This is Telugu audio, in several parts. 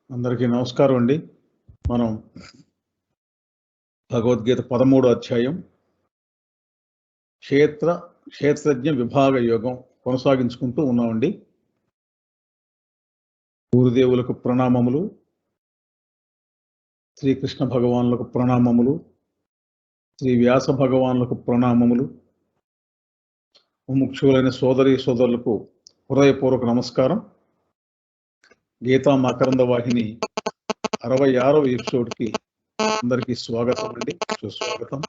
అందరికీ నమస్కారం అండి. మనం భగవద్గీత 13వ అధ్యాయం క్షేత్రజ్ఞ విభాగ యోగం కొనసాగించుకుంటూ ఉన్నామండి. గురుదేవులకు ప్రణామములు, శ్రీకృష్ణ భగవానులకు ప్రణామములు, శ్రీ వ్యాస భగవానులకు ప్రణామములు, ముఖ్యులైన సోదరీ సోదరులకు హృదయపూర్వక నమస్కారం. గీతా మకరంద వాహిని 66వ ఎపిసోడ్కి అందరికీ స్వాగతం అండి, సుస్వాగతం.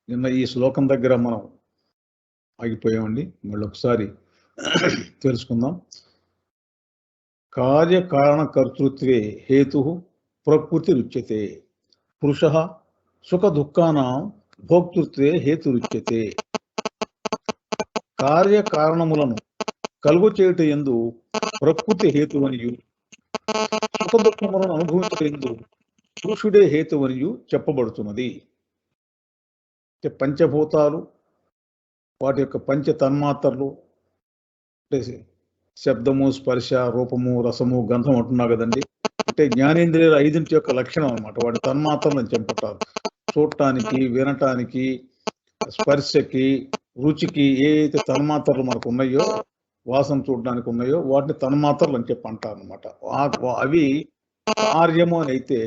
నిన్న ఈ శ్లోకం దగ్గర మనం ఆగిపోయామండి. మళ్ళీ ఒకసారి తెలుసుకుందాం. కార్యకారణ కర్తృత్వే హేతు ప్రకృతి రుచ్యతే, పురుష సుఖ దుఃఖానాం భోక్తృత్వే హేతు రుచ్యతే. కార్యకారణములను కలుగు చేయుట యందు ప్రకృతి హేతువనియు, సుఖ దుఃఖములను అనుభవించుట యందు పురుషుడే హేతువనియు చెప్పబడుతున్నది. పంచభూతాలు, వాటి యొక్క పంచ తన్మాత్రలు, శబ్దము, స్పర్శ, రూపము, రసము, గంధం అంటున్నా కదండి. అంటే జ్ఞానేంద్రియాల 5 యొక్క లక్షణం అనమాట. వాటి తన్మాత్రలను చెంపుతారు. చూడటానికి, వినటానికి, స్పర్శకి, రుచికి ఏదైతే తన్మాత్రలు మనకు ఉన్నాయో, వాసన చూడడానికి ఉన్నాయో వాటిని తన్మాత్రలు అని చెప్పి అంటారు అనమాట. అవి కార్యము అని అయితే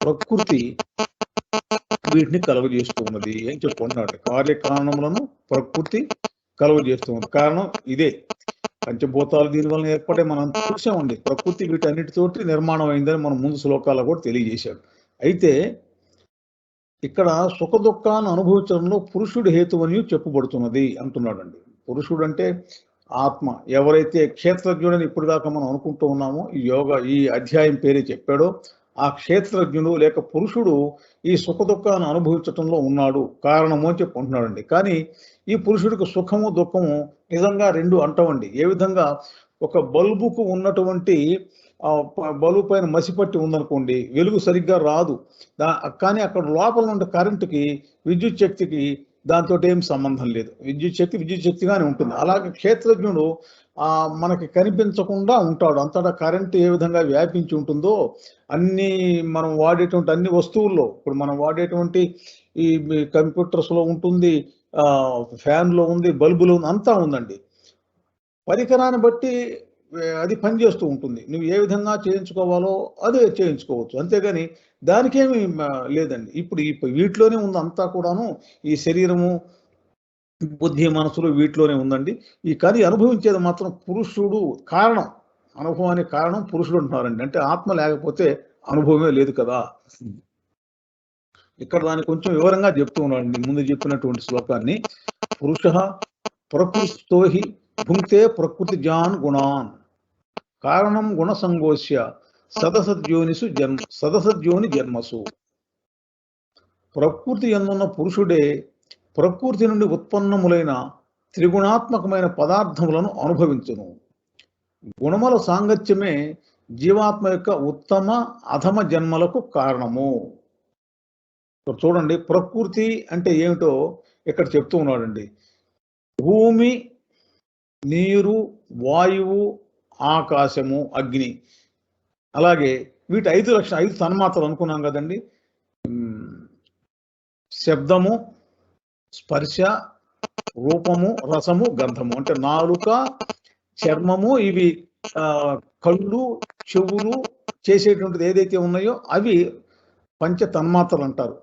ప్రకృతి వీటిని కలుగజేస్తూ ఉన్నది అని చెప్పుకుంటున్నాడు. కార్యకారణములను ప్రకృతి కలుగజేస్తుంది. కారణం ఇదే. పంచభూతాలు దీని వలన ఏర్పడే మనం చూసామండి. ప్రకృతి వీటన్నిటితోటి నిర్మాణం అయిందని మనం ముందు శ్లోకాల్లో కూడా తెలియజేశాడు. అయితే ఇక్కడ సుఖ దుఃఖాన్ని అనుభవించడంలో పురుషుడు హేతువని చెప్పబడుతున్నది అంటున్నాడండి. పురుషుడు అంటే ఆత్మ. ఎవరైతే క్షేత్రజ్ఞుడని ఇప్పుడు దాకా మనం అనుకుంటూ ఉన్నామో, ఈ అధ్యాయం పేరే చెప్పాడో ఆ క్షేత్రజ్ఞుడు లేక పురుషుడు ఈ సుఖ దుఃఖాన్ని అనుభవించటంలో ఉన్నాడు, కారణము అని చెప్పుకుంటున్నాడండి. కానీ ఈ పురుషుడికి సుఖము దుఃఖము నిజంగా రెండు అంటవండి. ఏ విధంగా ఒక బల్బుకు ఉన్నటువంటి బల్బు పైన మసిపట్టి ఉందనుకోండి, వెలుగు సరిగ్గా రాదు. కానీ అక్కడ లోపల ఉండే కరెంటుకి, విద్యుత్ శక్తికి దాంతో ఏం సంబంధం లేదు. విద్యుత్ శక్తిగానే ఉంటుంది. అలాగే క్షేత్రజ్ఞుడు మనకి కనిపించకుండా ఉంటాడు. అంతటా కరెంటు ఏ విధంగా వ్యాపించి ఉంటుందో మనం వాడేటువంటి అన్ని వస్తువుల్లో, ఇప్పుడు మనం వాడేటువంటి ఈ కంప్యూటర్స్లో ఉంటుంది, ఫ్యాన్లో ఉంది, బల్బులో ఉంది, అంతా ఉందండి. పరికరాన్ని బట్టి అది పనిచేస్తూ ఉంటుంది. నువ్వు ఏ విధంగా చేయించుకోవాలో అదే చేయించుకోవచ్చు, అంతేగాని దానికేమి లేదండి. ఇప్పుడు వీటిలోనే ఉంది అంతా కూడాను. ఈ శరీరము, బుద్ధి, మనసులు వీటిలోనే ఉందండి. కానీ అనుభవించేది మాత్రం పురుషుడు. కారణం, అనుభవానికి కారణం పురుషుడు అంటున్నారండి. అంటే ఆత్మ లేకపోతే అనుభవమే లేదు కదా. ఇక్కడ దాన్ని కొంచెం వివరంగా చెప్తూ ఉన్నాడండి ముందు చెప్పినటువంటి శ్లోకాన్ని. పురుష ప్రకృతితో హి భుంక్తే ప్రకృతి జాన్ గుణాన్, కారణం గుణ సంగోష్య సదసద్యోని జన్మసు. ప్రకృతి యందున్న పురుషుడే ప్రకృతి నుండి ఉత్పన్నములైన త్రిగుణాత్మకమైన పదార్థములను అనుభవించును. గుణముల సాంగత్యమే జీవాత్మ యొక్క ఉత్తమ అధమ జన్మలకు కారణము. చూడండి, ప్రకృతి అంటే ఏమిటో ఇక్కడ చెప్తూ ఉన్నాడండి. భూమి, నీరు, వాయువు, ఆకాశము, అగ్ని, అలాగే వీటి 5 లక్షణాలు, 5 తన్మాత్రలు అనుకున్నాం కదండి. శబ్దము, స్పర్శ, రూపము, రసము, గంధము. అంటే నాలుక, చర్మము, ఇవి కళ్ళు, చెవులు చేసేటువంటిది ఏదైతే ఉన్నాయో అవి పంచ తన్మాత్రలు అంటారు.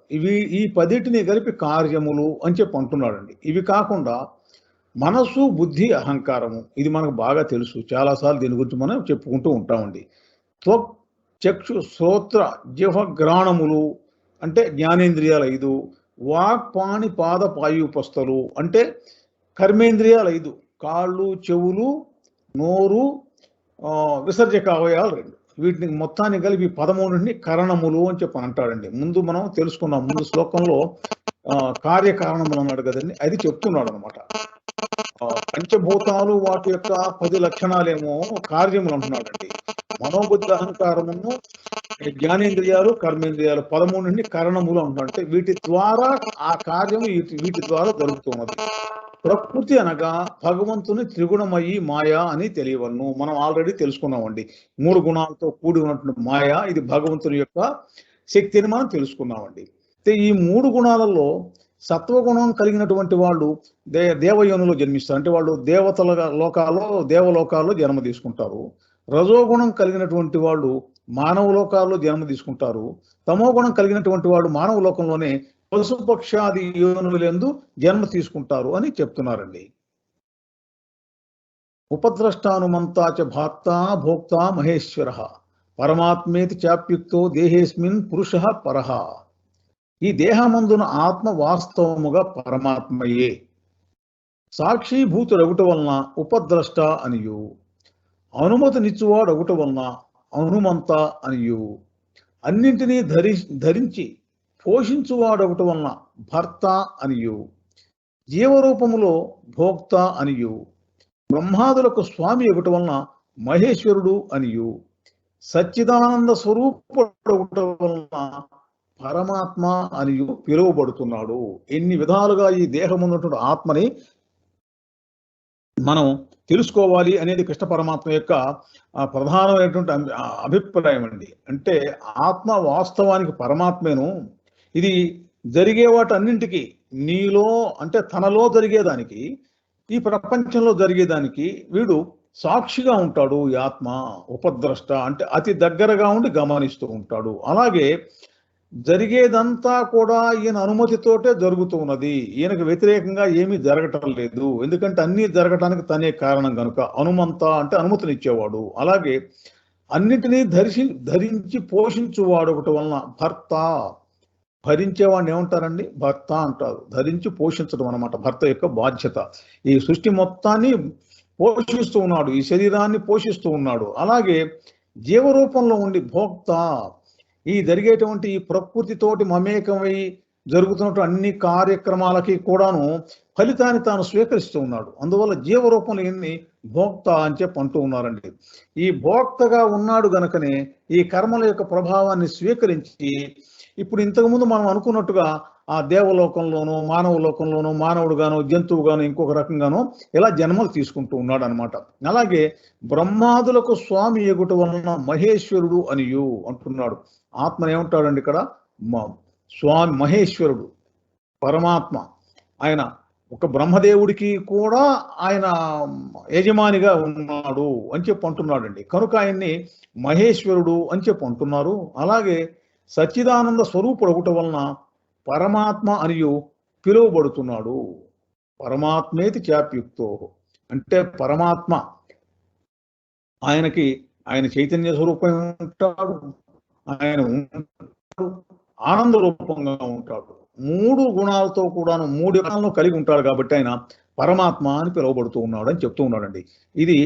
ఈ 10టిని కలిపి కార్యములు అని చెప్పి అంటున్నాడండి. ఇవి కాకుండా మనసు, బుద్ధి, అహంకారము, ఇది మనకు బాగా తెలుసు. చాలాసార్లు దీని గురించి మనం చెప్పుకుంటూ ఉంటామండి. త్వక్, చక్షు, శ్రోత్ర, జిహ్వ, గ్రాణములు అంటే జ్ఞానేంద్రియాలు 5. వాక్, పాణి, పాద, పాయుపస్థలు అంటే కర్మేంద్రియాలు 5. కాళ్ళు, చెవులు, నోరు, విసర్జక అవయవాలు 2. వీటిని మొత్తాన్ని కలిపి 13ని కరణములు అని చెప్పి అంటాడండి. ముందు మనం తెలుసుకున్నాం, ముందు శ్లోకంలో కార్యకారణములు అన్నాడు కదండి, అది చెప్తున్నాడు అనమాట. పంచభూతాలు వాటి యొక్క 10 లక్షణాలేమో కార్యములు అంటున్నాడండి. మనోబుద్ధి అహంకారమును, జ్ఞానేంద్రియాలు, కర్మేంద్రియాలు 13ని కరణములు అంటున్నాడు. అంటే వీటి ద్వారా ఆ కార్యము వీటి ద్వారా జరుగుతున్నది. ప్రకృతి అనగా భగవంతుని త్రిగుణమయి మాయా అని తెలియవలను. మనం ఆల్రెడీ తెలుసుకున్నామండి. 3 గుణాలతో కూడి ఉన్నటువంటి మాయ ఇది భగవంతుని యొక్క శక్తిని మనం తెలుసుకున్నామండి. అయితే ఈ 3 గుణాలలో సత్వగుణం కలిగినటువంటి వాళ్ళు దేవయోనిలో జన్మిస్తారు. అంటే వాళ్ళు దేవతల దేవలోకాల్లో జన్మ తీసుకుంటారు. రజోగుణం కలిగినటువంటి వాళ్ళు మానవ లోకాల్లో జన్మ తీసుకుంటారు. తమో గుణం కలిగినటువంటి వాళ్ళు మానవ లోకంలోనే పశుపక్షాది యోనులందు జన్మ తీసుకుంటారు అని చెప్తున్నారండి. ఉపద్రష్టానుమంతా చ భాక్తా భోక్తా మహేశ్వర పరమాత్మేతి చాప్యుక్తో దేహేస్మిన్ పురుష పరహ. ఈ దేహమందున ఆత్మ వాస్తవముగా పరమాత్మయే. సాక్షిభూతుడగుట వలన ఉపద్రష్ట అనియు, అనుమతినిచ్చువాడగుట వలన హనుమంత అనియు, అన్నింటినీ ధరించి పోషించువాడొకటి వలన భర్త అనియు, జీవరూపములో భోక్త అనియు, బ్రహ్మాదులకు స్వామి ఒకటి వలన మహేశ్వరుడు అనియు, సచ్చిదానంద స్వరూపుడొకటి వలన పరమాత్మ అనియు పిలువబడుతున్నాడు. ఎన్ని విధాలుగా ఈ దేహం ఉన్నటువంటి ఆత్మని మనం తెలుసుకోవాలి అనేది కృష్ణ పరమాత్మ యొక్క ప్రధానమైనటువంటి అభిప్రాయం అండి. అంటే ఆత్మ వాస్తవానికి పరమాత్మేను. ఇది జరిగే వాటన్నింటికి నీలో అంటే తనలో జరిగేదానికి, ఈ ప్రపంచంలో జరిగేదానికి వీడు సాక్షిగా ఉంటాడు. ఈ ఆత్మ ఉపద్రష్ట అంటే అతి దగ్గరగా ఉండి గమనిస్తూ ఉంటాడు. అలాగే జరిగేదంతా కూడా ఈయన అనుమతితోటే జరుగుతూ ఉన్నది. ఈయనకు వ్యతిరేకంగా ఏమీ జరగటం లేదు. ఎందుకంటే అన్నీ జరగటానికి తనే కారణం కనుక. హనుమంత అంటే అనుమతినిచ్చేవాడు. అలాగే అన్నిటినీ ధరించి పోషించువాడు ఒకటి వలన భర్త. భరించేవాడిని ఏమంటారండి? భర్త అంటారు. ధరించి పోషించడం అన్నమాట భర్త యొక్క బాధ్యత. ఈ సృష్టి మొత్తాన్ని పోషిస్తూ ఉన్నాడు, ఈ శరీరాన్ని పోషిస్తూ ఉన్నాడు. అలాగే జీవరూపంలో ఉండి భోక్త. ఈ జరిగేటువంటి ఈ ప్రకృతితోటి మమేకమై జరుగుతున్నటువంటి అన్ని కార్యక్రమాలకి కూడాను ఫలితాన్ని తాను స్వీకరిస్తూ ఉన్నాడు. అందువల్ల జీవరూపంలో ఎన్ని భోక్త అని చెప్పి అంటూ ఉన్నారండి. ఈ భోక్తగా ఉన్నాడు గనుకనే ఈ కర్మల యొక్క ప్రభావాన్ని స్వీకరించి ఇప్పుడు ఇంతకుముందు మనం అనుకున్నట్టుగా ఆ దేవలోకంలోనూ మానవ లోకంలోనూ మానవుడుగాను జంతువుగాను ఇంకొక రకంగానూ ఇలా జన్మలు తీసుకుంటూ ఉన్నాడు అనమాట. అలాగే బ్రహ్మాదులకు స్వామి ఎగుట వలన మహేశ్వరుడు అనియు అంటున్నాడు. ఆత్మను ఏమంటాడండి ఇక్కడ? స్వామి మహేశ్వరుడు పరమాత్మ. ఆయన ఒక బ్రహ్మదేవుడికి కూడా ఆయన యజమానిగా ఉన్నాడు అని చెప్పి అంటున్నాడండి. కనుక ఆయన్ని మహేశ్వరుడు అని చెప్పి అంటున్నారు. అలాగే సచ్చిదానంద స్వరూపుడు ఒకటి వలన పరమాత్మ అనియు పిలువబడుతున్నాడు. పరమాత్మేతి చాప్యుక్తో అంటే పరమాత్మ ఆయన చైతన్య స్వరూపం ఉంటాడు, ఆయన ఆనంద రూపంగా ఉంటాడు. 3 గుణాలతో కూడాను 3 గుణాలను కలిగి ఉంటాడు కాబట్టి ఆయన పరమాత్మ అని పిలువబడుతూ ఉన్నాడు అని చెప్తూ ఉన్నాడండి. ఇది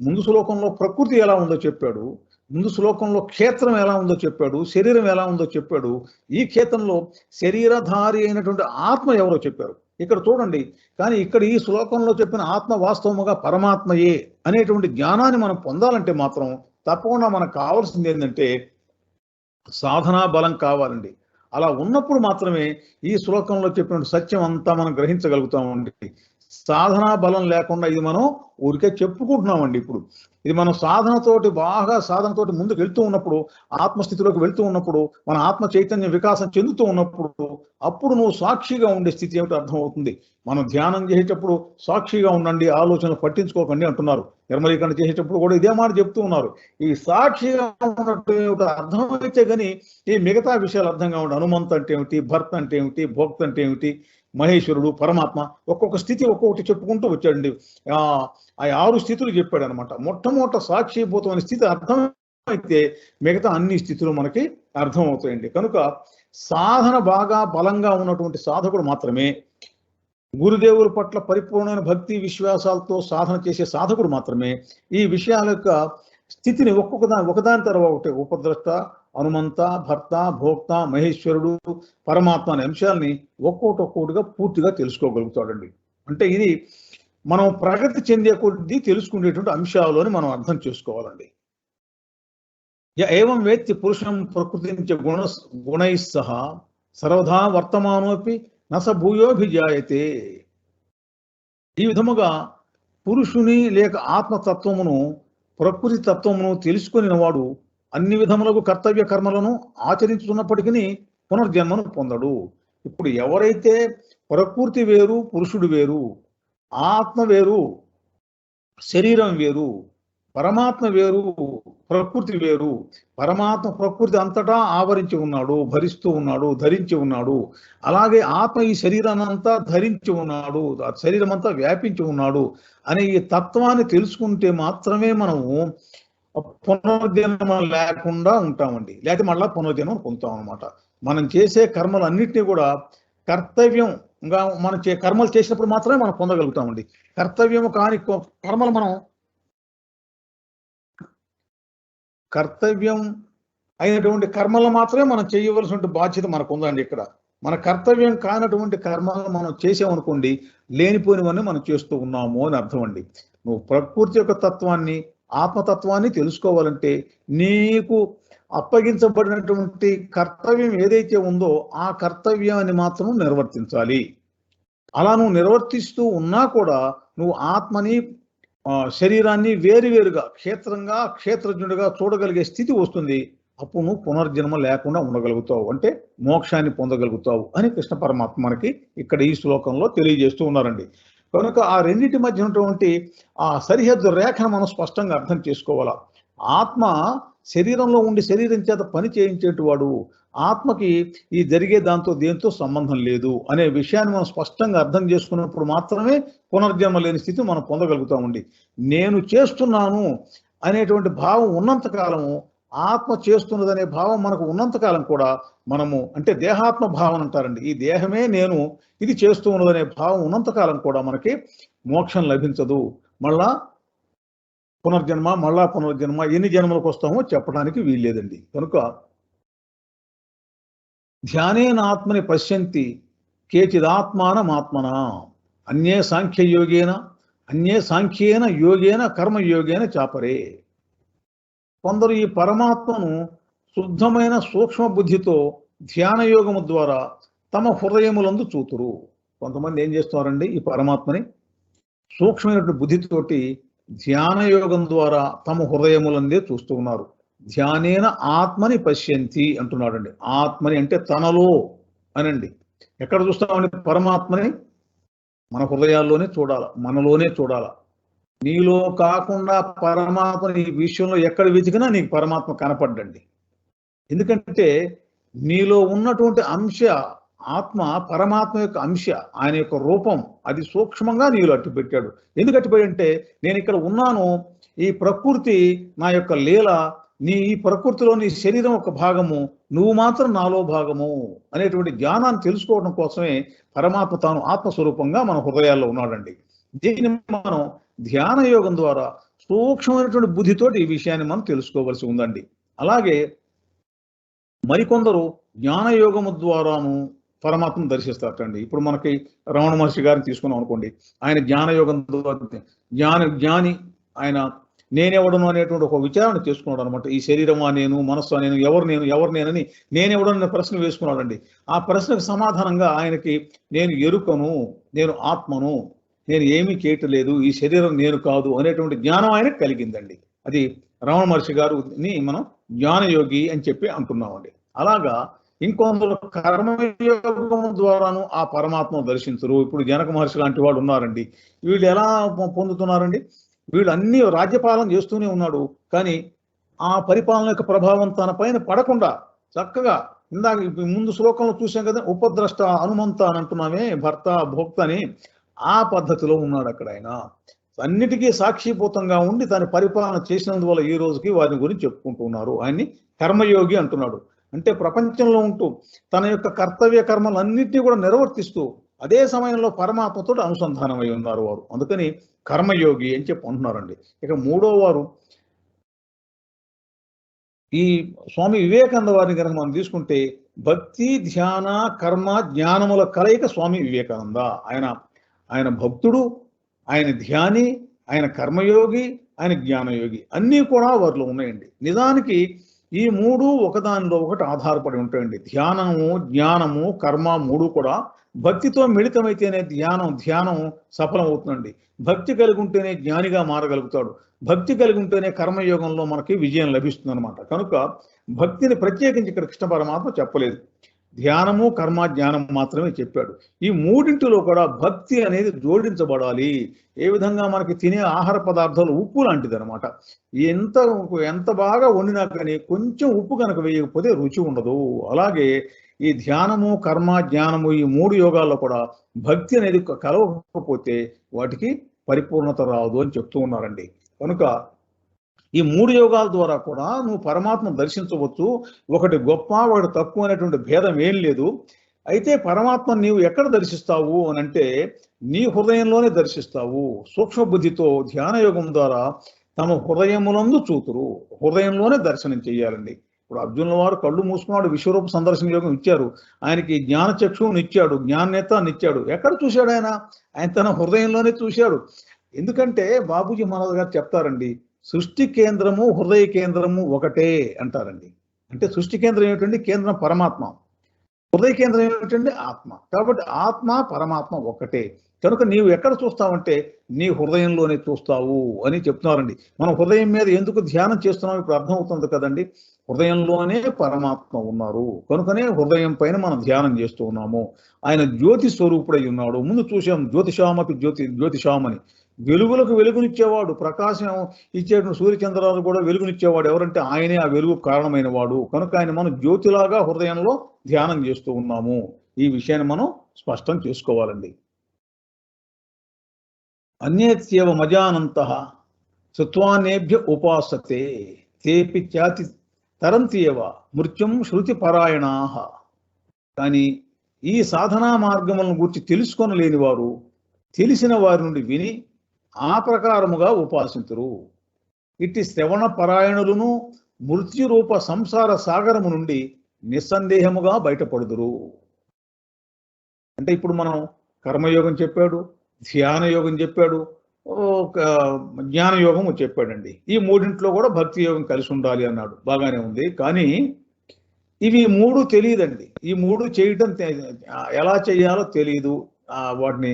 ముందు శ్లోకంలో ప్రకృతి ఎలా ఉందో చెప్పాడు, ముందు శ్లోకంలో క్షేత్రం ఎలా ఉందో చెప్పాడు, శరీరం ఎలా ఉందో చెప్పాడు. ఈ క్షేత్రంలో శరీరధారి అయినటువంటి ఆత్మ ఎవరో చెప్పారు. ఇక్కడ చూడండి, కానీ ఇక్కడ ఈ శ్లోకంలో చెప్పిన ఆత్మ వాస్తవముగా పరమాత్మయే అనేటువంటి జ్ఞానాన్ని మనం పొందాలంటే మాత్రం తప్పకుండా మనకు కావాల్సింది ఏంటంటే సాధనా బలం కావాలండి. అలా ఉన్నప్పుడు మాత్రమే ఈ శ్లోకంలో చెప్పిన సత్యం అంతా మనం గ్రహించగలుగుతామండి. సాధనా బలం లేకుండా ఇది మనం ఊరికే చెప్పుకుంటున్నామండి. ఇప్పుడు ఇది మనం సాధనతోటి ముందుకు వెళ్తూ ఉన్నప్పుడు, ఆత్మస్థితిలోకి వెళ్తూ ఉన్నప్పుడు, మన ఆత్మ చైతన్య వికాసం చెందుతూ ఉన్నప్పుడు అప్పుడు నువ్వు సాక్షిగా ఉండే స్థితి ఏమిటో అర్థమవుతుంది. మనం ధ్యానం చేసేటప్పుడు సాక్షిగా ఉండండి, ఆలోచనలు పట్టించుకోకండి అంటున్నారు. నిర్మలీకరణ చేసేటప్పుడు కూడా ఇదే మాట చెప్తూ ఉన్నారు. ఈ సాక్షిగా ఉన్నట్టు ఏమిటో అర్థమైతే కానీ ఈ మిగతా విషయాలు అర్థంగా ఉండే. హనుమంత్ అంటే ఏమిటి, భర్త అంటే ఏమిటి, భోక్త అంటే ఏమిటి, మహేశ్వరుడు పరమాత్మ ఒక్కొక్క స్థితి ఒక్కొక్కటి చెప్పుకుంటూ వచ్చాడండి. ఆ 6 స్థితులు చెప్పాడు అనమాట. మొట్టమొదట సాక్షిభూతమైన స్థితి అర్థమైతే మిగతా అన్ని స్థితులు మనకి అర్థమవుతాయండి. కనుక సాధన బాగా బలంగా ఉన్నటువంటి సాధకుడు మాత్రమే, గురుదేవుల పట్ల పరిపూర్ణమైన భక్తి విశ్వాసాలతో సాధన చేసే సాధకుడు మాత్రమే ఈ విషయాల యొక్క స్థితిని ఒకదాని తర్వాత ఒకటి ఉపద్రష్ట, హనుమంత, భర్త, భోక్త, మహేశ్వరుడు, పరమాత్మ అనే అంశాలని ఒక్కొక్కటిగా పూర్తిగా తెలుసుకోగలుగుతాడండి. అంటే ఇది మనం ప్రగతి చెందే కొద్దీ తెలుసుకునేటువంటి అంశాలని మనం అర్థం చేసుకోవాలండి. ఏవం వేత్తి పురుషం ప్రకృతించ గుణై సహ సర్వదా వర్తమానోపి నస భూయోభిజాయతే. ఈ విధముగా పురుషుని లేక ఆత్మతత్వమును ప్రకృతి తత్వమును తెలుసుకుని వాడు అన్ని విధములకు కర్తవ్య కర్మలను ఆచరించుతున్నప్పటికీ పునర్జన్మను పొందడు. ఇప్పుడు ఎవరైతే ప్రకృతి వేరు పురుషుడు వేరు, ఆత్మ వేరు శరీరం వేరు, పరమాత్మ వేరు ప్రకృతి వేరు, పరమాత్మ ప్రకృతి అంతటా ఆవరించి ఉన్నాడు, భరిస్తూ ఉన్నాడు, ధరించి ఉన్నాడు. అలాగే ఆత్మ ఈ శరీరాన్ని అంతా ధరించి ఉన్నాడు, శరీరం అంతా వ్యాపించి ఉన్నాడు అనే ఈ తత్వాన్ని తెలుసుకుంటే మాత్రమే మనము పునర్జన్మ లేకుండా ఉంటామండి. లేకపోతే మళ్ళా పునర్జన్మ పొందుతాం అనమాట. మనం చేసే కర్మలు అన్నిటినీ కూడా కర్తవ్యంగా మనం కర్మలు చేసినప్పుడు మాత్రమే మనం పొందగలుగుతామండి. కర్తవ్యము కాని కర్మలు మనం కర్తవ్యం అయినటువంటి కర్మలు మాత్రమే మనం చేయవలసిన బాధ్యత మనకు ఉందండి. ఇక్కడ మన కర్తవ్యం కానటువంటి కర్మలు మనం చేసామనుకోండి, లేనిపోయినవన్నీ మనం చేస్తూ ఉన్నాము అని అర్థం అండి. నువ్వు ప్రకృతి యొక్క తత్వాన్ని ఆత్మతత్వాన్ని తెలుసుకోవాలంటే నీకు అప్పగించబడినటువంటి కర్తవ్యం ఏదైతే ఉందో ఆ కర్తవ్యాన్ని మాత్రం నిర్వర్తించాలి. అలా నువ్వు నిర్వర్తిస్తూ ఉన్నా కూడా నువ్వు ఆత్మని శరీరాన్ని వేరువేరుగా క్షేత్రంగా క్షేత్రజ్ఞుడిగా చూడగలిగే స్థితి వస్తుంది. అప్పుడు నువ్వు పునర్జన్మ లేకుండా ఉండగలుగుతావు, అంటే మోక్షాన్ని పొందగలుగుతావు అని కృష్ణ పరమాత్మ మనకి ఇక్కడ ఈ శ్లోకంలో తెలియజేస్తూ ఉన్నారండి. కనుక ఆ రెండింటి మధ్య ఉన్నటువంటి ఆ సరిహద్దు రేఖను మనం స్పష్టంగా అర్థం చేసుకోవాలా. ఆత్మ శరీరంలో ఉండి శరీరం చేత పని చేయించేటివాడు, ఆత్మకి ఈ జరిగే దాంతో దేంతో సంబంధం లేదు అనే విషయాన్ని మనం స్పష్టంగా అర్థం చేసుకున్నప్పుడు మాత్రమే పునర్జన్మ లేని స్థితి మనం పొందగలుగుతామండి. నేను చేస్తున్నాను అనేటువంటి భావం ఉన్నంత కాలము, ఆత్మ చేస్తున్నదనే భావం మనకు ఉన్నంతకాలం కూడా మనము, అంటే దేహాత్మ భావన అంటారండి, ఈ దేహమే నేను, ఇది చేస్తూ ఉన్నదనే భావం ఉన్నంతకాలం కూడా మనకి మోక్షం లభించదు. మళ్ళా పునర్జన్మ ఎన్ని జన్మలకు వస్తామో చెప్పడానికి వీల్లేదండి. కనుక ధ్యానేన ఆత్మని పశ్యంతి కేచిదాత్మానమాత్మన అన్యే సాంఖ్యేన యోగేన కర్మయోగేన చాపరే. కొందరు ఈ పరమాత్మను శుద్ధమైన సూక్ష్మ బుద్ధితో ధ్యాన యోగము ద్వారా తమ హృదయములందు చూతురు. కొంతమంది ఏం చేస్తున్నారండి, ఈ పరమాత్మని సూక్ష్మమైనటువంటి బుద్ధితోటి ధ్యాన యోగం ద్వారా తమ హృదయములందే చూస్తూ ఉన్నారు. ధ్యానేన ఆత్మని పశ్యంతి అంటున్నాడండి. ఆత్మని అంటే తనలో అనండి. ఎక్కడ చూస్తామండి పరమాత్మని? మన హృదయాల్లోనే చూడాల, మనలోనే చూడాల. నీలో కాకుండా పరమాత్మని ఈ విషయంలో ఎక్కడ వెతికినా నీకు పరమాత్మ కనపడ్డండి. ఎందుకంటే నీలో ఉన్నటువంటి అంశ, ఆత్మ పరమాత్మ యొక్క అంశ, ఆయన యొక్క రూపం, అది సూక్ష్మంగా నీలో అట్టు పెట్టాడు. ఎందుకు అట్టుపోయాడంటే, నేను ఇక్కడ ఉన్నాను, ఈ ప్రకృతి నా యొక్క లీల, ఈ ప్రకృతిలో నీ శరీరం ఒక భాగము, నువ్వు మాత్రం నాలో భాగము అనేటువంటి జ్ఞానాన్ని తెలుసుకోవడం కోసమే పరమాత్మ తాను ఆత్మస్వరూపంగా మన హృదయాల్లో ఉన్నాడండి. దీన్ని మనం ధ్యాన యోగం ద్వారా సూక్ష్మమైనటువంటి బుద్ధితోటి ఈ విషయాన్ని మనం తెలుసుకోవలసి ఉందండి. అలాగే మరికొందరు జ్ఞానయోగము ద్వారాను పరమాత్మను దర్శిస్తారండి. ఇప్పుడు మనకి రమణ మహర్షి గారిని తీసుకున్నాం అనుకోండి, ఆయన జ్ఞానయోగం ద్వారా జ్ఞాని, ఆయన నేనెవడను అనేటువంటి ఒక విచారణ చేసుకున్నాడు అనమాట. ఈ శరీరమా నేను, మనస్సు నేను, ఎవరు నేనని నేనెవడను ప్రశ్న వేసుకున్నాడండి. ఆ ప్రశ్నకు సమాధానంగా ఆయనకి నేను ఎరుకను, నేను ఆత్మను, నేను ఏమీ చేయటలేదు, ఈ శరీరం నేను కాదు అనేటువంటి జ్ఞానం ఆయనకు కలిగిందండి. అది రమణ మహర్షి గారిని మనం జ్ఞానయోగి అని చెప్పి అంటున్నామండి. అలాగా ఇంకొందరు కర్మయోగం ద్వారాను ఆ పరమాత్మను దర్శించరు. ఇప్పుడు జనక మహర్షి లాంటి వాడు ఉన్నారండి. వీళ్ళు ఎలా పొందుతున్నారండి? వీళ్ళు అన్ని రాజ్యపాలన చేస్తూనే ఉన్నాడు, కానీ ఆ పరిపాలన యొక్క ప్రభావం తన పైన పడకుండా చక్కగా, ఇందాక ముందు శ్లోకంలో చూసాం కదా, ఉపద్రష్ట హనుమంత అని అంటున్నామే, భర్త భోక్త అని, ఆ పద్ధతిలో ఉన్నాడు అక్కడ. ఆయన అన్నిటికీ సాక్షిభూతంగా ఉండి తన పరిపాలన చేసినందువల్ల ఈ రోజుకి వారిని గురించి చెప్పుకుంటూ ఉన్నారు. ఆయన్ని కర్మయోగి అంటున్నాడు. అంటే ప్రపంచంలో ఉంటూ తన యొక్క కర్తవ్య కర్మలన్నింటినీ కూడా నిర్వర్తిస్తూ అదే సమయంలో పరమాత్మతో అనుసంధానమై ఉన్నారు వారు. అందుకని కర్మయోగి అని చెప్పి అంటున్నారండి. ఇక మూడో వారు ఈ స్వామి వివేకానంద వారిని కనుక మనం తీసుకుంటే, భక్తి ధ్యాన కర్మ జ్ఞానముల కలయిక స్వామి వివేకానంద. ఆయన భక్తుడు, ఆయన ధ్యాని, ఆయన కర్మయోగి, ఆయన జ్ఞానయోగి, అన్నీ కూడా వారిలో ఉన్నాయండి. నిజానికి ఈ మూడు ఒకదానిలో ఒకటి ఆధారపడి ఉంటాయండి. ధ్యానము, జ్ఞానము, కర్మ మూడు కూడా భక్తితో మిళితమైతేనే ధ్యానం సఫలం అవుతుందండి. భక్తి కలిగి ఉంటేనే జ్ఞానిగా మారగలుగుతాడు. భక్తి కలిగి ఉంటేనే కర్మయోగంలో మనకి విజయం లభిస్తుంది అనమాట. కనుక భక్తిని ప్రత్యేకించి ఇక్కడ కృష్ణ పరమాత్మ చెప్పలేదు. ధ్యానము, కర్మ, జ్ఞానం మాత్రమే చెప్పాడు. ఈ మూడింటిలో కూడా భక్తి అనేది జోడించబడాలి. ఏ విధంగా మనకి తినే ఆహార పదార్థాలు ఉప్పు లాంటిది అనమాట. ఎంత ఎంత బాగా వండినా కానీ కొంచెం ఉప్పు కనుక వేయకపోతే రుచి ఉండదు. అలాగే ఈ ధ్యానము, కర్మ, జ్ఞానము ఈ 3 యోగాల్లో కూడా భక్తి అనేది కలవకపోతే వాటికి పరిపూర్ణత రాదు అని చెప్తూ ఉన్నారండి. కనుక ఈ 3 యోగాల ద్వారా కూడా నువ్వు పరమాత్మను దర్శించవచ్చు. ఒకటి గొప్ప, ఒకటి తక్కువ అనేటువంటి భేదం ఏం లేదు. అయితే పరమాత్మను నీవు ఎక్కడ దర్శిస్తావు అని అంటే నీ హృదయంలోనే దర్శిస్తావు. సూక్ష్మ బుద్ధితో ధ్యాన యోగం ద్వారా తమ హృదయములందు చూతురు. హృదయంలోనే దర్శనం చేయాలండి. ఇప్పుడు అర్జునుల వారు కళ్ళు మూసుకున్నాడు, విశ్వరూప సందర్శన యోగం ఇచ్చారు. ఆయనకి జ్ఞాన చక్షువుని ఇచ్చాడు, జ్ఞాననేత్రాన్ని ఇచ్చాడు. ఎక్కడ చూశాడు ఆయన? ఆయన తన హృదయంలోనే చూశాడు. ఎందుకంటే బాబూజీ మహారాజ్ గారు చెప్తారండి, సృష్టి కేంద్రము, హృదయ కేంద్రము ఒకటే అంటారండి. అంటే సృష్టి కేంద్రం ఏమిటండి? కేంద్రం పరమాత్మ. హృదయ కేంద్రం ఏమిటండి? ఆత్మ. కాబట్టి ఆత్మ పరమాత్మ ఒకటే. కనుక నీవు ఎక్కడ చూస్తావంటే నీ హృదయంలోనే చూస్తావు అని చెప్తున్నారండి. మనం హృదయం మీద ఎందుకు ధ్యానం చేస్తున్నాం ఇప్పుడు అర్థమవుతుంది కదండి. హృదయంలోనే పరమాత్మ ఉన్నారు కనుకనే హృదయం పైన మనం ధ్యానం చేస్తూ ఉన్నాము. ఆయన జ్యోతి స్వరూపుడై ఉన్నాడు. ముందు చూసాం జ్యోతిషామపి జ్యోతిషామని, వెలుగులకు వెలుగునిచ్చేవాడు, ప్రకాశం ఇచ్చేటువంటి సూర్యచంద్రాలు కూడా వెలుగునిచ్చేవాడు ఎవరంటే ఆయనే ఆ వెలుగు కారణమైన వాడు. కనుక ఆయన మనం జ్యోతిలాగా హృదయంలో ధ్యానం చేస్తూ ఉన్నాము. ఈ విషయాన్ని మనం స్పష్టం చేసుకోవాలండి. అన్యేత్యేవ మజానంతః సత్వానేభ్య ఉపాసతే తేపి ఖ్యాతి తరంత్యేవ మృత్యుం శృతి పరాయణాః. కానీ ఈ సాధనా మార్గములను గురించి తెలుసుకొనలేని వారు తెలిసిన వారి నుండి విని ఆ ప్రకారముగా ఉపాసింతురు. ఇట్టి శ్రవణ పరాయణులను మృత్యురూప సంసార సాగరము నుండి నిస్సందేహముగా బయటపడుదురు. అంటే ఇప్పుడు మనం కర్మయోగం చెప్పాడు, ధ్యాన యోగం చెప్పాడు, జ్ఞాన యోగం చెప్పాడండి. ఈ మూడింట్లో కూడా భక్తి యోగం కలిసి ఉండాలి అన్నాడు. బాగానే ఉంది. కానీ ఇవి 3 తెలియదండి. ఈ 3 చేయటం ఎలా చేయాలో తెలియదు. వాటిని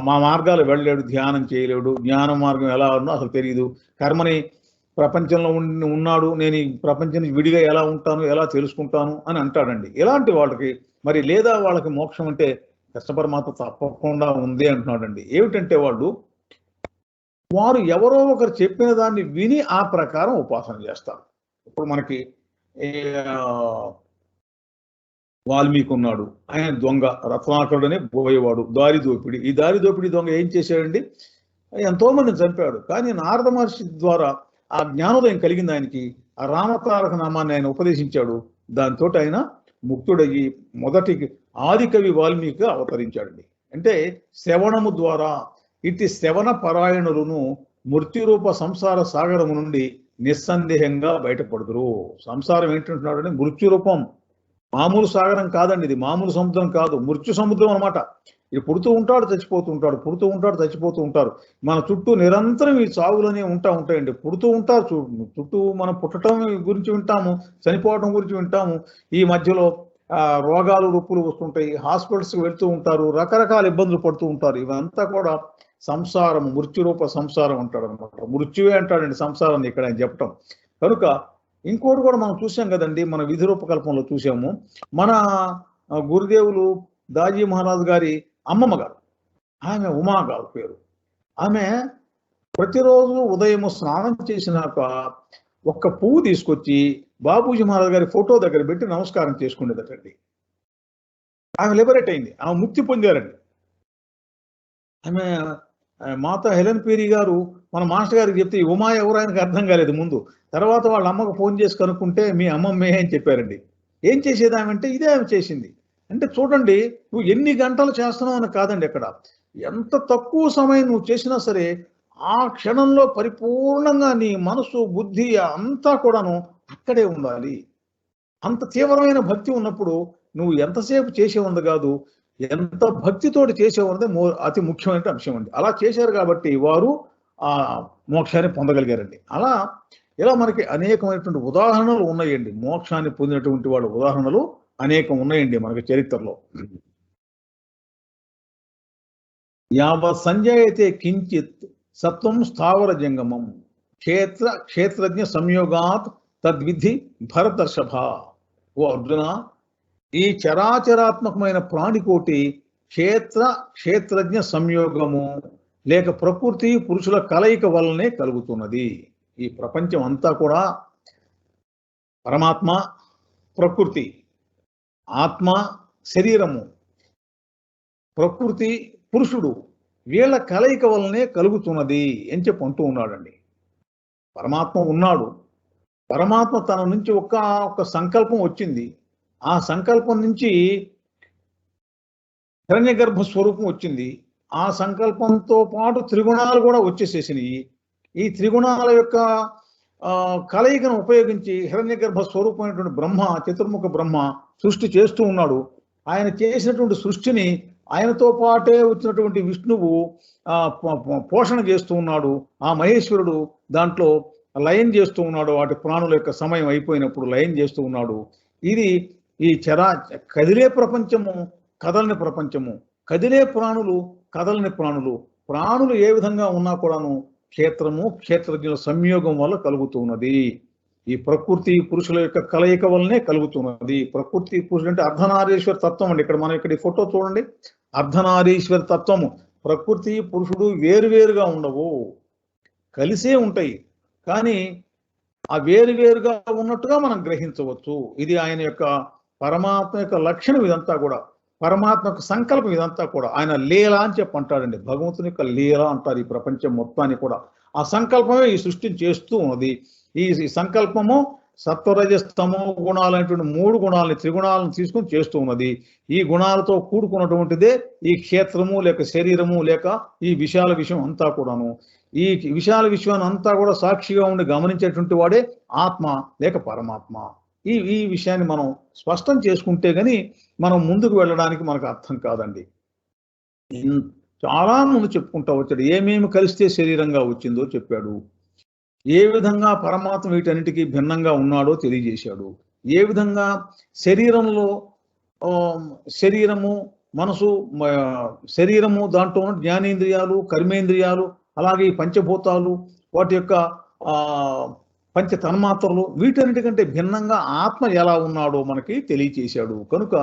మా మార్గాలు వెళ్ళలేడు, ధ్యానం చేయలేడు, జ్ఞాన మార్గం ఎలా ఉన్నో అసలు తెలియదు. కర్మని ప్రపంచంలో ఉన్నాడు, నేను ఈ ప్రపంచం నుంచి విడిగా ఎలా ఉంటాను, ఎలా తెలుసుకుంటాను అని అంటాడండి. ఇలాంటి వాళ్ళకి మరి లేదా వాళ్ళకి మోక్షం అంటే కృష్ణ పరమాత్మ తప్పకుండా ఉంది అంటున్నాడండి. ఏమిటంటే వారు ఎవరో ఒకరు చెప్పిన దాన్ని విని ఆ ప్రకారం ఉపాసన చేస్తారు. ఇప్పుడు మనకి వాల్మీకి ఉన్నాడు, ఆయన దొంగ, రత్నాకరుడనే పోయేవాడు, దారి దోపిడి. ఈ దారి దోపిడి దొంగ ఏం చేశాడండి? ఎంతో మందిని చంపాడు. కానీ నారద మహర్షి ద్వారా ఆ జ్ఞానోదయం కలిగింది ఆయనకి. ఆ రామతారక నామాన్ని ఆయన ఉపదేశించాడు. దాంతో ఆయన ముక్తుడయ్యి మొదటి ఆదికవి వాల్మీకిగా అవతరించాడండి. అంటే శ్రవణము ద్వారా ఇట్టి శ్రవణ పరాయణులను మృత్యురూప సంసార సాగరము నుండి నిస్సందేహంగా బయటపడుదురు. సంసారం ఏంటంటున్నాడు? మృత్యురూపం, మామూలు సాగరం కాదండి. ఇది మామూలు సముద్రం కాదు, మృత్యు సముద్రం అనమాట. ఇది పుడుతూ ఉంటాడు, చచ్చిపోతూ ఉంటాడు, పుడుతూ ఉంటాడు, చచ్చిపోతూ ఉంటారు. మన చుట్టూ నిరంతరం ఈ చావులనే ఉంటాయండి. పుడుతూ ఉంటారు చుట్టూ. మనం పుట్టడం గురించి వింటాము, చనిపోవడం గురించి వింటాము. ఈ మధ్యలో రోగాలు రొప్పులు వస్తుంటాయి, హాస్పిటల్స్కి వెళ్తూ ఉంటారు, రకరకాల ఇబ్బందులు పడుతూ ఉంటారు. ఇవంతా కూడా సంసారం, మృత్యురూప సంసారం అంటాడు అనమాట. మృత్యువే అంటాడండి సంసారాన్ని ఇక్కడ ఆయన చెప్పటం. కనుక ఇంకోటి కూడా మనం చూసాం కదండి, మన విధి రూపకల్పంలో చూసాము. మన గురుదేవులు దాజీ మహారాజు గారి అమ్మమ్మ గారు, ఆమె ఉమా గారు పేరు. ఆమె ప్రతిరోజు ఉదయం స్నానం చేసినాక ఒక్క పువ్వు తీసుకొచ్చి బాబూజీ మహారాజు గారి ఫోటో దగ్గర పెట్టి నమస్కారం చేసుకునేదటండి. ఆమె లిబరేట్ అయింది, ఆమె ముక్తి పొందారండి. ఆమె మాతా హెలెన్ పేరీ గారు మన మాస్టర్ గారికి చెప్తే ఈ ఉమా ఎవరు ఆయనకు అర్థం కాలేదు ముందు. తర్వాత వాళ్ళ అమ్మకు ఫోన్ చేసి కనుక్కుంటే మీ అమ్మమ్మే అని చెప్పారండి. ఏం చేసేది ఆమె అంటే ఇదే ఆమె చేసింది. అంటే చూడండి, నువ్వు ఎన్ని గంటలు చేస్తున్నావు అని కాదండి, అక్కడ ఎంత తక్కువ సమయం నువ్వు చేసినా సరే ఆ క్షణంలో పరిపూర్ణంగా నీ మనసు, బుద్ధి అంతా కూడాను అక్కడే ఉండాలి. అంత తీవ్రమైన భక్తి ఉన్నప్పుడు నువ్వు ఎంతసేపు చేసేవంది కాదు, ఎంత భక్తితోటి చేసేవారంటే అతి ముఖ్యమైన అంశం అండి. అలా చేశారు కాబట్టి వారు ఆ మోక్షాన్ని పొందగలిగారండి. ఇలా మనకి అనేకమైనటువంటి ఉదాహరణలు ఉన్నాయండి. మోక్షాన్ని పొందినటువంటి వాళ్ళ ఉదాహరణలు అనేకం ఉన్నాయండి మనకి చరిత్రలో. యావత్ సంజయతే కించిత్ సత్వం స్థావర జంగమం క్షేత్రజ్ఞ సంయోగాత్ తద్విధి భరతర్షభ. ఓ అర్జున, ఈ చరాచరాత్మకమైన ప్రాణికోటి క్షేత్రజ్ఞ సంయోగము లేక ప్రకృతి పురుషుల కలయిక వల్లనే కలుగుతున్నది. ఈ ప్రపంచం అంతా కూడా పరమాత్మ, ప్రకృతి, ఆత్మ, శరీరము, ప్రకృతి, పురుషుడు వీళ్ళ కలయిక వల్లనే కలుగుతున్నది అని చెప్పి అంటూ ఉన్నాడండి. పరమాత్మ ఉన్నాడు. పరమాత్మ తన నుంచి ఒక సంకల్పం వచ్చింది. ఆ సంకల్పం నుంచి హిరణ్యగర్భ స్వరూపం వచ్చింది. ఆ సంకల్పంతో పాటు త్రిగుణాలు కూడా వచ్చేసేసినాయి. ఈ త్రిగుణాల యొక్క కలయికను ఉపయోగించి హిరణ్యగర్భ స్వరూపమైనటువంటి బ్రహ్మ, చతుర్ముఖ బ్రహ్మ సృష్టి చేస్తూ ఉన్నాడు. ఆయన చేసినటువంటి సృష్టిని ఆయనతో పాటే వచ్చినటువంటి విష్ణువు పోషణ చేస్తూ ఉన్నాడు. ఆ మహేశ్వరుడు దాంట్లో లయం చేస్తూ ఉన్నాడు. వాటి ప్రాణుల యొక్క సమయం అయిపోయినప్పుడు లయం చేస్తూ ఉన్నాడు. ఇది ఈ కదిలే ప్రపంచము, కదలని ప్రపంచము, కదిలే ప్రాణులు, కదలని ప్రాణులు. ప్రాణులు ఏ విధంగా ఉన్నా కూడాను క్షేత్రము, క్షేత్రజ్ఞుల సంయోగం వల్ల కలుగుతున్నది. ఈ ప్రకృతి పురుషుల యొక్క కలయిక వల్లనే కలుగుతున్నది. ప్రకృతి పురుషులు అంటే అర్ధనారీశ్వర తత్వం అండి. ఇక్కడ మనం ఇక్కడ ఈ ఫోటో చూడండి, అర్ధనారీశ్వర తత్వము. ప్రకృతి పురుషుడు వేరువేరుగా ఉండవు, కలిసే ఉంటాయి. కానీ ఆ వేరువేరుగా ఉన్నట్టుగా మనం గ్రహించవచ్చు. ఇది ఆయన యొక్క పరమాత్మ యొక్క లక్షణం. ఇదంతా కూడా పరమాత్మ యొక్క సంకల్పం. ఇదంతా కూడా ఆయన లీల అని చెప్పి అంటాడండి. భగవంతుని యొక్క లీల అంటారు ఈ ప్రపంచం మొత్తాన్ని కూడా. ఆ సంకల్పమే ఈ సృష్టిని చేస్తూ ఉన్నది. ఈ సంకల్పము సత్వరజస్తమో గుణాలైనటువంటి 3 గుణాలని, త్రిగుణాలను తీసుకొని చేస్తూ ఉన్నది. ఈ గుణాలతో కూడుకున్నటువంటిదే ఈ క్షేత్రము లేక శరీరము లేక ఈ విశాల విశ్వం అంతా కూడాను. ఈ విశాల విశ్వాన్ని అంతా కూడా సాక్షిగా ఉండి గమనించేటువంటి వాడే ఆత్మ లేక పరమాత్మ. ఈ విషయాన్ని మనం స్పష్టం చేసుకుంటే గాని మనం ముందుకు వెళ్ళడానికి మనకు అర్థం కాదండి. చాలా ముందు చెప్పుకుంటా వచ్చాడు. ఏమేమి కలిస్తే శరీరంగా వచ్చిందో చెప్పాడు. ఏ విధంగా పరమాత్మ వీటన్నిటికీ భిన్నంగా ఉన్నాడో తెలియజేశాడు. ఏ విధంగా శరీరంలో శరీరము, మనసు, శరీరము దాంట్లో జ్ఞానేంద్రియాలు, కర్మేంద్రియాలు, అలాగే ఈ పంచభూతాలు, వాటి యొక్క పంచ తన్మాత్రలు, వీటన్నిటికంటే భిన్నంగా ఆత్మ ఎలా ఉన్నాడో మనకి తెలియచేశాడు. కనుక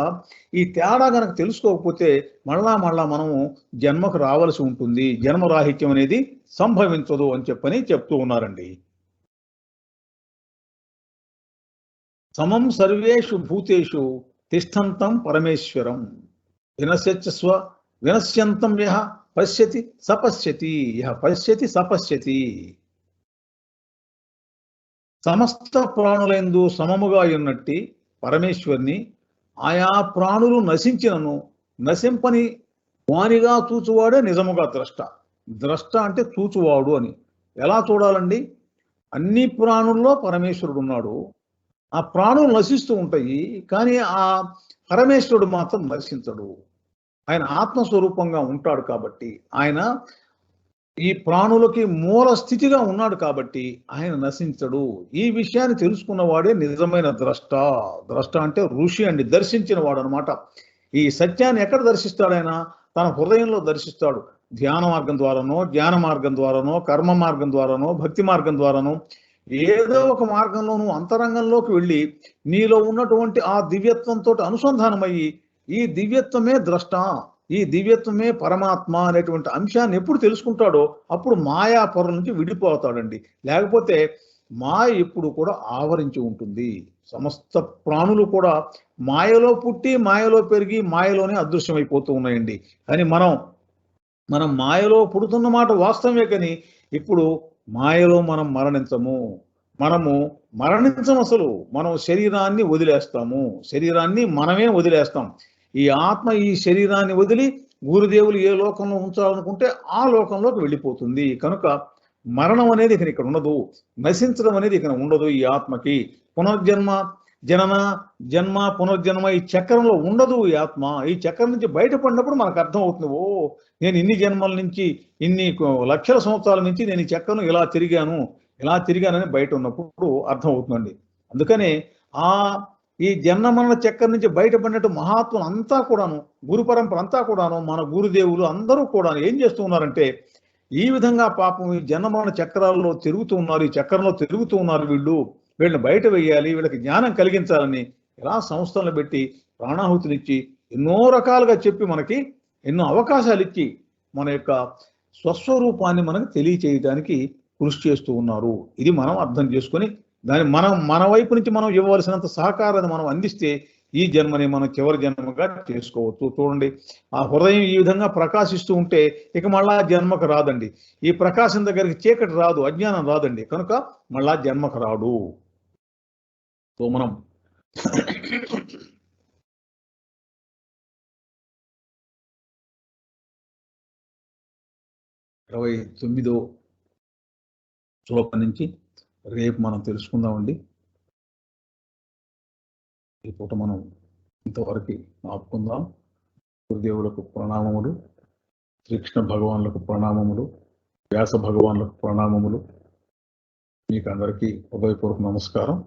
ఈ తేడా కనుక తెలుసుకోకపోతే మళ్ళా మనము జన్మకు రావాల్సి ఉంటుంది. జన్మరాహిత్యం అనేది సంభవించదు అని చెప్తూ ఉన్నారండి. సమం సర్వేషు భూతేషు తిష్టంతం పరమేశ్వరం వినశ్యంతం యః పశ్యతి సపశ్యతి, యః పశ్యతి సపశ్యతి. సమస్త ప్రాణులందు సమముగా ఉన్నట్టి పరమేశ్వరుని ఆయా ప్రాణులు నశించినను నశింపని వానిగా చూచువాడే నిజముగా ద్రష్ట. ద్రష్ట అంటే చూచువాడు అని. ఎలా చూడాలండి? అన్ని ప్రాణుల్లో పరమేశ్వరుడు ఉన్నాడు. ఆ ప్రాణులు నశిస్తూ ఉంటాయి, కానీ ఆ పరమేశ్వరుడు మాత్రం నశించడు. ఆయన ఆత్మస్వరూపంగా ఉంటాడు కాబట్టి, ఆయన ఈ ప్రాణులకి మూల స్థితిగా ఉన్నాడు కాబట్టి ఆయన నశించడు. ఈ విషయాన్ని తెలుసుకున్నవాడే నిజమైన ద్రష్ట. ద్రష్ట అంటే ఋషి అండి, దర్శించిన వాడు అనమాట. ఈ సత్యాన్ని ఎక్కడ దర్శిస్తాడు? ఆయన తన హృదయంలో దర్శిస్తాడు. ధ్యాన మార్గం ద్వారానో, జ్ఞాన మార్గం ద్వారానో, కర్మ మార్గం ద్వారానో, భక్తి మార్గం ద్వారానో, ఏదో ఒక మార్గంలో నువ్వు అంతరంగంలోకి వెళ్ళి నీలో ఉన్నటువంటి ఆ దివ్యత్వంతో అనుసంధానమయ్యి ఈ దివ్యత్వమే ద్రష్ట, ఈ దివ్యత్వమే పరమాత్మ అనేటువంటి అంశాన్ని ఎప్పుడు తెలుసుకుంటాడో అప్పుడు మాయా పొర నుంచి విడిపోతాడండి. లేకపోతే మాయ ఎప్పుడు కూడా ఆవరించి ఉంటుంది. సమస్త ప్రాణులు కూడా మాయలో పుట్టి మాయలో పెరిగి మాయలోనే అదృశ్యమైపోతూ ఉన్నాయండి. కానీ మనం మాయలో పుడుతున్న మాట వాస్తవమే, కానీ ఇప్పుడు మాయలో మనం మరణించము. అసలు మనం శరీరాన్ని వదిలేస్తాము, శరీరాన్ని మనమే వదిలేస్తాం. ఈ ఆత్మ ఈ శరీరాన్ని వదిలి గురుదేవులు ఏ లోకంలో ఉంచాలనుకుంటే ఆ లోకంలోకి వెళ్ళిపోతుంది. కనుక మరణం అనేది ఇక్కడ ఉండదు, నశించడం అనేది ఇక్కడ ఉండదు. ఈ ఆత్మకి పునర్జన్మ, జనన, జన్మ, పునర్జన్మ ఈ చక్రంలో ఉండదు ఈ ఆత్మ. ఈ చక్రం నుంచి బయటపడినప్పుడు మనకు అర్థం అవుతుంది, ఓ నేను ఇన్ని జన్మల నుంచి, ఇన్ని లక్షల సంవత్సరాల నుంచి నేను ఈ చక్రం ఇలా తిరిగానని బయట ఉన్నప్పుడు అర్థం అవుతుందండి. అందుకనే ఆ ఈ జన్మ మరణ చక్రం నుంచి బయటపడినట్టు మహాత్ములు అంతా కూడాను, గురు పరంపర అంతా కూడాను, మన గురుదేవులు అందరూ కూడా ఏం చేస్తూ ఉన్నారంటే ఈ విధంగా పాపం ఈ జన్మ మరణ చక్రాల్లో తిరుగుతూ ఉన్నారు, ఈ చక్రంలో తిరుగుతూ ఉన్నారు, వీళ్ళని బయట వేయాలి, వీళ్ళకి జ్ఞానం కలిగించాలని ఇలా సంస్థలను పెట్టి ప్రాణాహుతినిచ్చి ఎన్నో రకాలుగా చెప్పి మనకి ఎన్నో అవకాశాలు ఇచ్చి మన యొక్క స్వస్వరూపాన్ని మనకు తెలియచేయడానికి కృషి చేస్తూ ఉన్నారు. ఇది మనం అర్థం చేసుకొని దాన్ని మన వైపు నుంచి మనం ఇవ్వవలసినంత సహకారాన్ని మనం అందిస్తే ఈ జన్మని మనం చివరి జన్మగా చేసుకోవచ్చు. చూడండి, ఆ హృదయం ఈ విధంగా ప్రకాశిస్తూ ఉంటే ఇక మళ్ళా జన్మకు రాదండి. ఈ ప్రకాశం దగ్గరికి చీకటి రాదు, అజ్ఞానం రాదండి, కనుక మళ్ళా జన్మకు రాడు. సో మనం 29వ శ్లోకం నుంచి రేపు మనం తెలుసుకుందామండి. ఈ పూట మనం ఇంతవరకు ఆపుకుందాం. గురుదేవులకు ప్రణామములు, శ్రీకృష్ణ భగవానులకు ప్రణామములు, వ్యాస భగవానులకు ప్రణామములు. మీకు అందరికీ హృదయపూర్వక నమస్కారం.